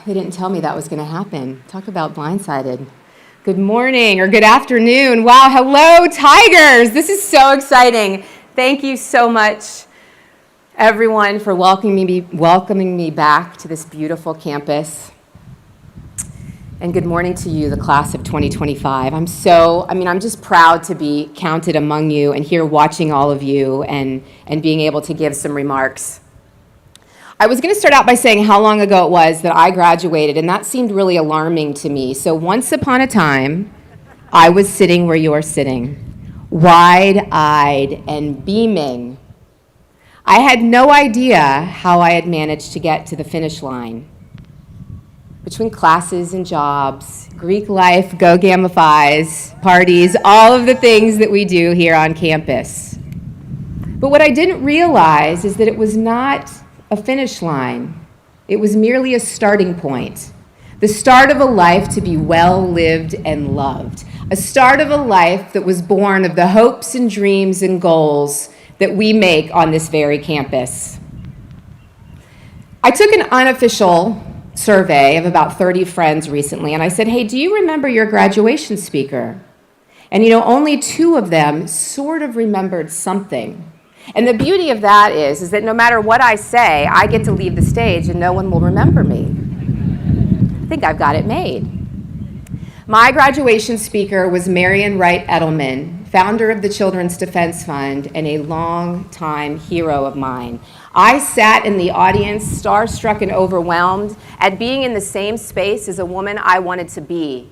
They didn't tell me that was going to happen. Talk about blindsided. Good morning or good afternoon. Wow, hello, Tigers. This is so exciting. Thank you so much, everyone, for welcoming me back to this beautiful campus. And good morning to you, the class of 2025. I'm just proud to be counted among you and here watching all of you and being able to give some remarks. I was going to start out by saying how long ago it was that I graduated, and that seemed really alarming to me. So once upon a time, I was sitting where you're sitting, wide-eyed and beaming. I had no idea how I had managed to get to the finish line. Between classes and jobs, Greek life, Go Gamifies, parties, all of the things that we do here on campus. But what I didn't realize is that it was not a finish line. It was merely a starting point. The start of a life to be well lived and loved. A start of a life that was born of the hopes and dreams and goals that we make on this very campus. I took an unofficial survey of about 30 friends recently, and I said, hey, do you remember your graduation speaker? And only 2 of them sort of remembered something. And the beauty of that is that no matter what I say, I get to leave the stage and no one will remember me. I think I've got it made. My graduation speaker was Marian Wright Edelman, founder of the Children's Defense Fund and a longtime hero of mine. I sat in the audience, starstruck and overwhelmed at being in the same space as a woman I wanted to be.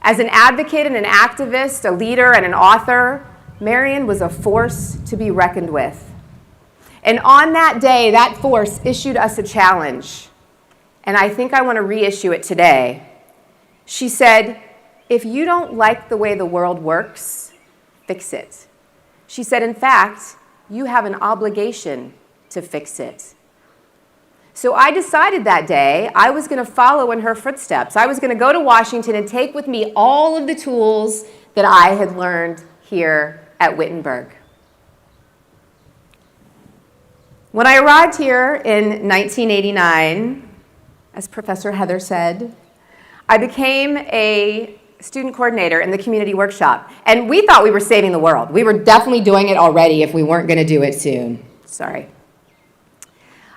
As an advocate and an activist, a leader and an author, Marian was a force to be reckoned with. And on that day, that force issued us a challenge. And I think I want to reissue it today. She said, if you don't like the way the world works, fix it. She said, in fact, you have an obligation to fix it. So I decided that day I was going to follow in her footsteps. I was going to go to Washington and take with me all of the tools that I had learned here at Wittenberg. When I arrived here in 1989, as Professor Heather said, I became a student coordinator in the community workshop. And we thought we were saving the world. We were definitely doing it already if we weren't going to do it soon. Sorry.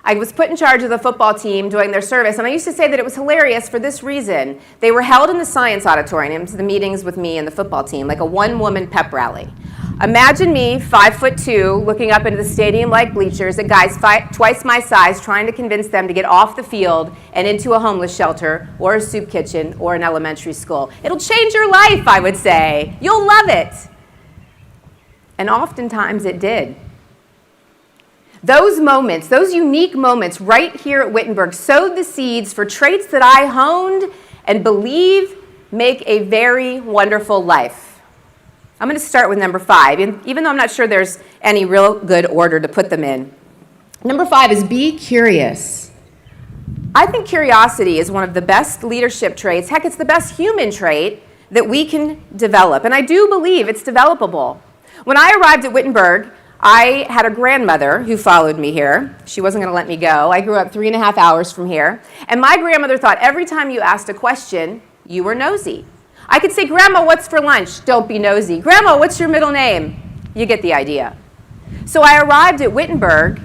I was put in charge of the football team doing their service, and I used to say that it was hilarious for this reason. They were held in the science auditorium, the meetings with me and the football team, like a one-woman pep rally. Imagine me, 5'2", looking up into the stadium-like bleachers at guys twice my size, trying to convince them to get off the field and into a homeless shelter or a soup kitchen or an elementary school. It'll change your life, I would say. You'll love it. And oftentimes it did. Those moments, those unique moments right here at Wittenberg sowed the seeds for traits that I honed and believe make a very wonderful life. I'm going to start with number 5, even though I'm not sure there's any real good order to put them in. Number 5 is be curious. I think curiosity is one of the best leadership traits. Heck, it's the best human trait that we can develop, and I do believe it's developable. When I arrived at Wittenberg, I had a grandmother who followed me here. She wasn't going to let me go. I grew up 3.5 hours from here, and my grandmother thought every time you asked a question, you were nosy. I could say, Grandma, what's for lunch? Don't be nosy. Grandma, what's your middle name? You get the idea. So I arrived at Wittenberg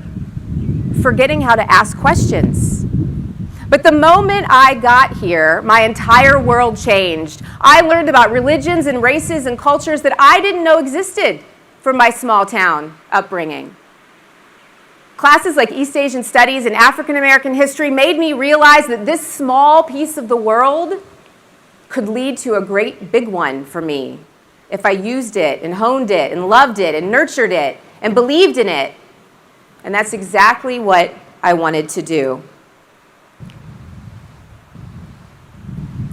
forgetting how to ask questions. But the moment I got here, my entire world changed. I learned about religions and races and cultures that I didn't know existed from my small town upbringing. Classes like East Asian Studies and African American history made me realize that this small piece of the world could lead to a great big one for me if I used it and honed it and loved it and nurtured it and believed in it. And that's exactly what I wanted to do.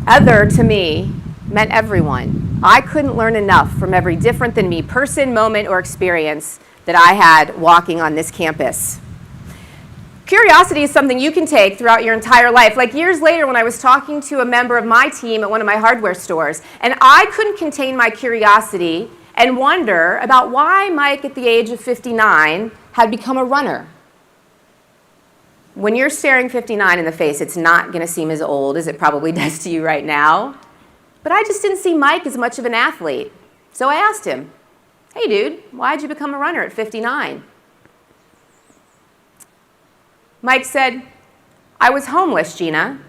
Other, to me, meant everyone. I couldn't learn enough from every different than me person, moment, or experience that I had walking on this campus. Curiosity is something you can take throughout your entire life. Like years later when I was talking to a member of my team at one of my hardware stores, and I couldn't contain my curiosity and wonder about why Mike at the age of 59 had become a runner. When you're staring 59 in the face, it's not going to seem as old as it probably does to you right now. But I just didn't see Mike as much of an athlete. So I asked him, hey, dude, why'd you become a runner at 59? Mike said, I was homeless, Gina.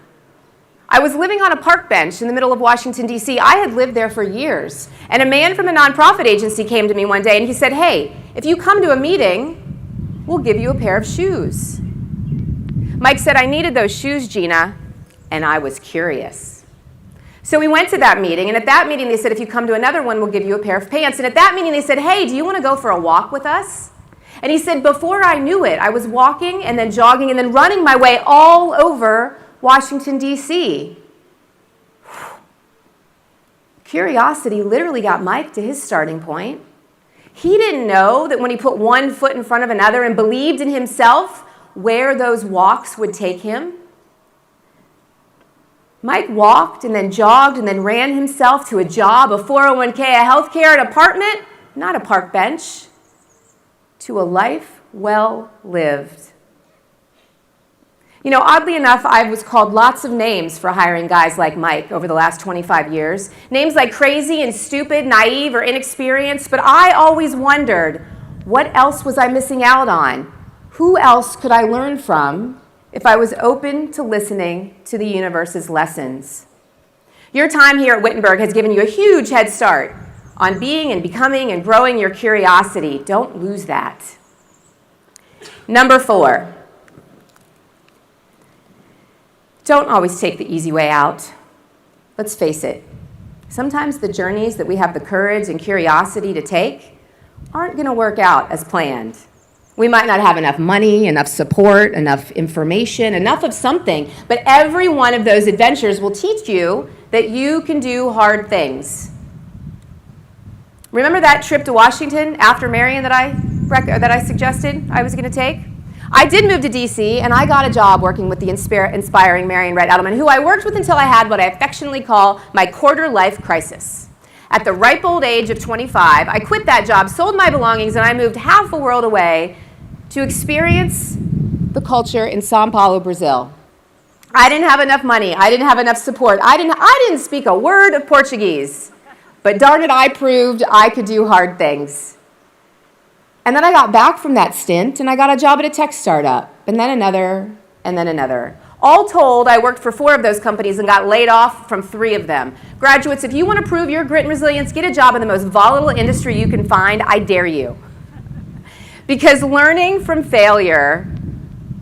I was living on a park bench in the middle of Washington, D.C. I had lived there for years. And a man from a nonprofit agency came to me one day and he said, hey, if you come to a meeting, we'll give you a pair of shoes. Mike said, I needed those shoes, Gina, and I was curious. So we went to that meeting, and at that meeting they said, if you come to another one, we'll give you a pair of pants. And at that meeting they said, hey, do you want to go for a walk with us? And he said, before I knew it, I was walking and then jogging and then running my way all over Washington, D.C. Curiosity literally got Mike to his starting point. He didn't know that when he put one foot in front of another and believed in himself, where those walks would take him. Mike walked and then jogged and then ran himself to a job, a 401k, a healthcare, an apartment, not a park bench, to a life well lived. You know, oddly enough, I was called lots of names for hiring guys like Mike over the last 25 years. Names like crazy and stupid, naive or inexperienced, but I always wondered, what else was I missing out on? Who else could I learn from if I was open to listening to the universe's lessons? Your time here at Wittenberg has given you a huge head start on being and becoming and growing your curiosity. Don't lose that. Number 4, don't always take the easy way out. Let's face it, sometimes the journeys that we have the courage and curiosity to take aren't going to work out as planned. We might not have enough money, enough support, enough information, enough of something, but every one of those adventures will teach you that you can do hard things. Remember that trip to Washington after Marion that I suggested I was going to take? I did move to D.C., and I got a job working with the inspiring Marion Wright Edelman, who I worked with until I had what I affectionately call my quarter-life crisis. At the ripe old age of 25, I quit that job, sold my belongings, and I moved half a world away to experience the culture in São Paulo, Brazil. I didn't have enough money. I didn't have enough support. I didn't speak a word of Portuguese. But darn it, I proved I could do hard things. And then I got back from that stint, and I got a job at a tech startup, and then another, and then another. All told, I worked for 4 of those companies and got laid off from 3 of them. Graduates, if you want to prove your grit and resilience, get a job in the most volatile industry you can find. I dare you. Because learning from failure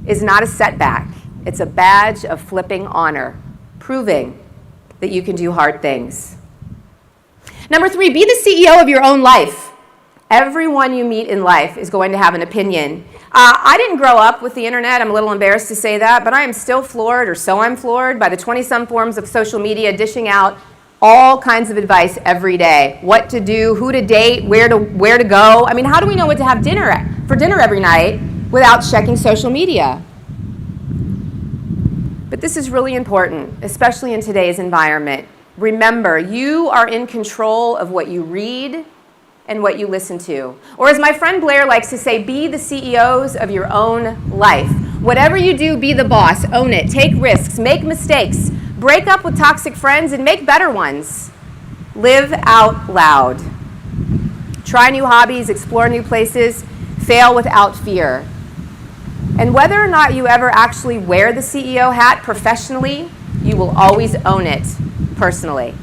is not a setback. It's a badge of flipping honor, proving that you can do hard things. Number 3, be the CEO of your own life. Everyone you meet in life is going to have an opinion. I didn't grow up with the internet. I'm a little embarrassed to say that, but I am still floored, or so I'm floored, by the 20-some forms of social media dishing out all kinds of advice every day. What to do, who to date, where to go. I mean, how do we know what to have for dinner every night without checking social media? But this is really important, especially in today's environment. Remember, you are in control of what you read and what you listen to. Or as my friend Blair likes to say, be the CEOs of your own life. Whatever you do, be the boss, own it, take risks, make mistakes, break up with toxic friends, and make better ones. Live out loud. Try new hobbies, explore new places, fail without fear. And whether or not you ever actually wear the CEO hat professionally, you will always own it personally.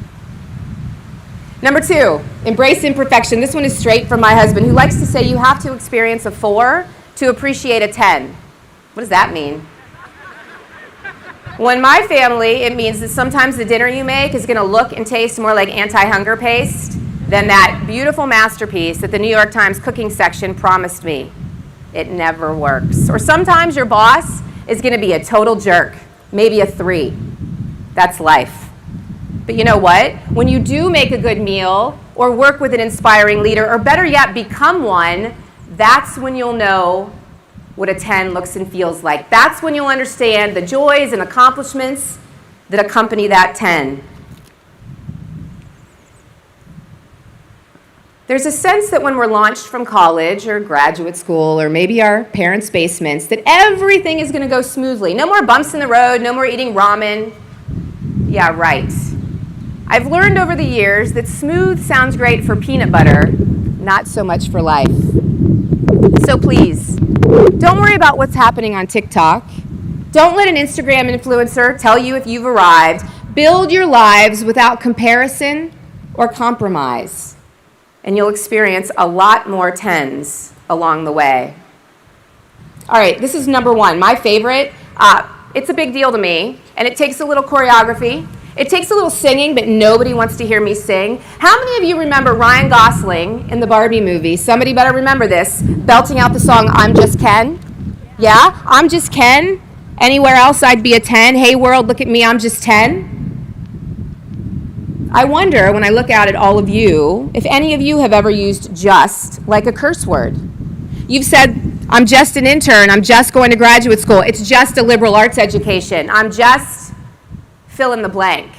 Number 2, embrace imperfection. This one is straight from my husband, who likes to say you have to experience a 4 to appreciate a 10. What does that mean? Well, in my family, it means that sometimes the dinner you make is going to look and taste more like anti-hunger paste than that beautiful masterpiece that the New York Times cooking section promised me. It never works. Or sometimes your boss is going to be a total jerk, maybe a 3. That's life. But you know what? When you do make a good meal or work with an inspiring leader, or better yet, become one, that's when you'll know what a 10 looks and feels like. That's when you'll understand the joys and accomplishments that accompany that 10. There's a sense that when we're launched from college or graduate school or maybe our parents' basements, that everything is going to go smoothly. No more bumps in the road, no more eating ramen. Yeah, right. I've learned over the years that smooth sounds great for peanut butter, not so much for life. So please, don't worry about what's happening on TikTok. Don't let an Instagram influencer tell you if you've arrived. Build your lives without comparison or compromise, and you'll experience a lot more tens along the way. All right, this is number one, my favorite. It's a big deal to me, and it takes a little choreography. It takes a little singing, but nobody wants to hear me sing. How many of you remember Ryan Gosling in the Barbie movie? Somebody better remember this, belting out the song, I'm Just Ken. Yeah, I'm just Ken. Anywhere else, I'd be a 10. Hey, world, look at me, I'm just 10. I wonder, when I look out at all of you, if any of you have ever used just like a curse word. You've said, I'm just an intern, I'm just going to graduate school, it's just a liberal arts education, I'm just fill in the blank.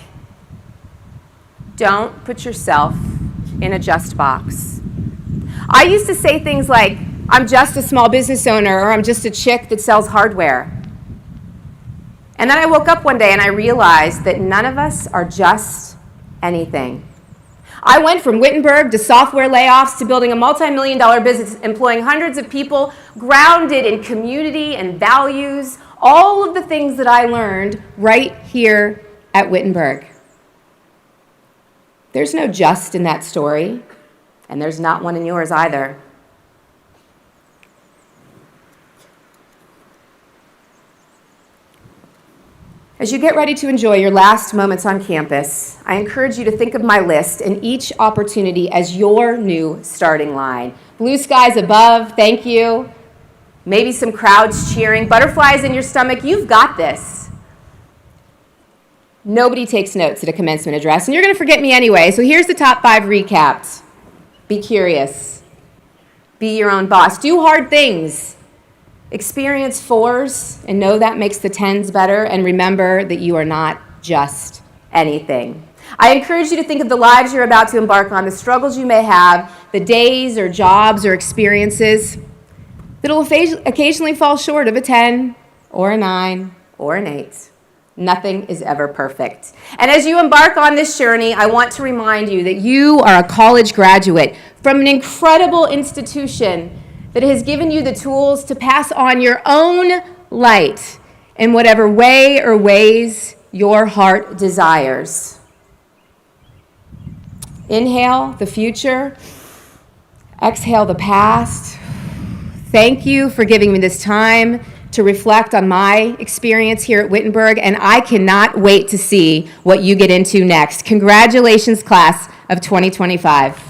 Don't put yourself in a just box. I used to say things like, I'm just a small business owner, or I'm just a chick that sells hardware. And then I woke up one day and I realized that none of us are just anything. I went from Wittenberg to software layoffs to building a multi-million-dollar business employing hundreds of people, grounded in community and values, all of the things that I learned right here at Wittenberg. There's no just in that story, and there's not one in yours either. As you get ready to enjoy your last moments on campus, I encourage you to think of my list and each opportunity as your new starting line. Blue skies above, thank you. Maybe some crowds cheering, butterflies in your stomach, you've got this. Nobody takes notes at a commencement address, and you're going to forget me anyway, so here's the top 5 recaps. Be curious. Be your own boss. Do hard things. Experience 4s and know that makes the 10s better, and remember that you are not just anything. I encourage you to think of the lives you're about to embark on, the struggles you may have, the days or jobs or experiences that will occasionally fall short of a 10 or a 9 or an 8. Nothing is ever perfect. And as you embark on this journey, I want to remind you that you are a college graduate from an incredible institution that has given you the tools to pass on your own light in whatever way or ways your heart desires. Inhale the future, exhale the past. Thank you for giving me this time to reflect on my experience here at Wittenberg, and I cannot wait to see what you get into next. Congratulations, class of 2025.